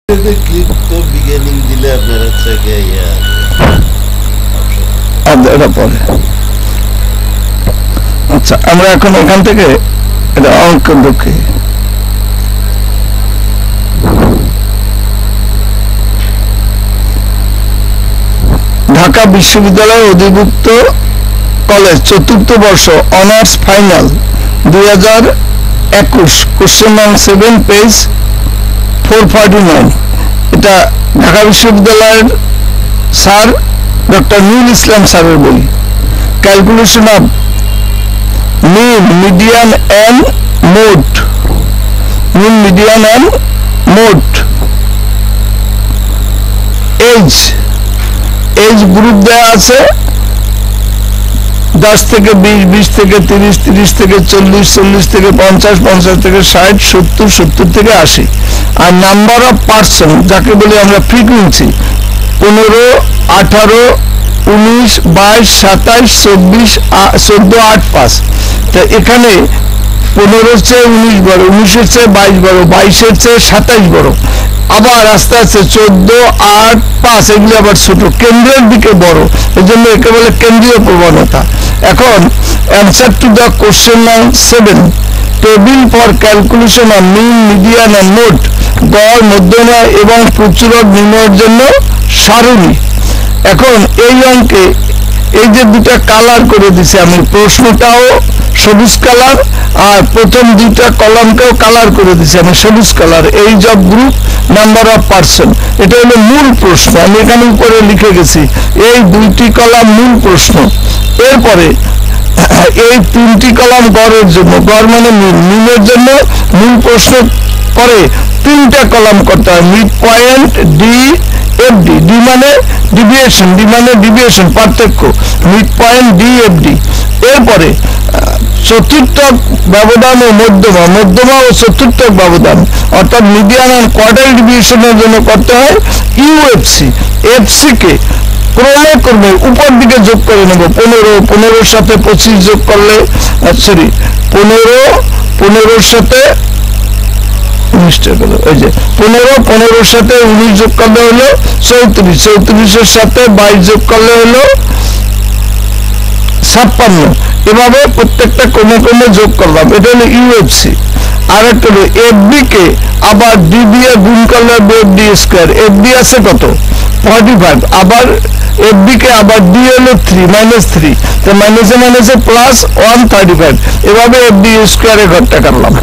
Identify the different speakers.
Speaker 1: Click তো beginning দিলে আপনার হচ্ছে
Speaker 2: এটা পরে। আচ্ছা, আমরা এখন এখান থেকে এটা অঙ্ক ঢুকি। ঢাকা বিশ্ববিদ্যালয়ের অধিভুক্ত কলেজ চতুর্থ বর্ষ অনার্স ফাইনাল 2021 কোশ্চেন নং 7 পেজ 449। এটা ঢাকা বিশ্ববিদ্যালয়ের স্যার ডক্টর নুরুল ইসলাম স্যারের বই। Calculation of mean median and mode. Mean median and mode. Age group দেওয়া আছে 10 থেকে 20, 20 থেকে 30, 30 থেকে 40, 40 থেকে 50, 50 থেকে 60, 70, 70 থেকে 80। আর নাম্বার অফ পার্সন যাকে বলি আমরা ফ্রিকুয়েন্সি 15, 18, 19, 22, 27, 24, 14, 8, 5। তা এখানে 15-র চেয়ে 19 বড়, 19-এর চেয়ে 22 বড়, 22-এর চেয়ে 27 বড়, আবার আস্তে আস্তে 14, 8, 5 এগুলি আবার ছোট, কেন্দ্রের দিকে বড়, এই জন্য একে বলে কেন্দ্রীয় প্রবণতা। এখন অ্যান্সার টু দ্য কোশ্চেন নং 7, table for calculation of mean median and mode, গড়, মধ্যমা এবং প্রচুরক নির্ণয়ের জন্য সারণী। এখন এই অঙ্কে এই যে দুটা কালার করে দিছি আমি, প্রশ্নটাও সবুজ কালার আর প্রথম দুইটা কলামকেও কালার করে দিছি আমি সবুজ colour. Age of group, number of person, এটা হলো মূল প্রশ্ন। আমি এখানে উপরে লিখে গেছি এই দুইটি কলাম মূল প্রশ্ন। এরপরে এই 3টি কলাম গড়ের জন্য, গড় মানে মিনের জন্য মূল প্রশ্ন। পরে 3টা কলাম করতে হয়, mid point, D, FD. D মানে ডিভিয়েশন, ডি মানে ডিভিয়েশন পার্থক্য, মিড পয়েন্ট, ডি, এফডি। এরপরে চতুর্থক ব্যবধান ও মধ্যমা, মধ্যমা ও চতুর্থক ব্যবধান, অর্থাৎ মিডিয়ান আর কোয়ার্টার ডিভিয়েশনের জন্য করতে হয় ইউএফসি। এফসি কে ক্রমে ক্রমে উপর দিকে যোগ করে নেব। 15-15-র সাথে 25 যোগ করলে, সরি 15-15-র সাথে 15-15-র সাথে 19 যোগ করলে হলো 34, 34-এর সাথে 22 যোগ করলে হলো 56। এভাবে প্রত্যেকটা ক্রমে ক্রমে যোগ করলাম, এটা হলো ইউএফসি। আর একটা হলো এফডি কে আবার ডি দিয়ে গুণ করলে এফডি স্কোয়ার। এফডি আছে কত 45, আবার এফডি কে আবার ডি হলো 3 তো মাইনাসে মাইনাসে প্লাস 135। এভাবে এফডি স্কোয়ারে ঘরটা কাটলাম।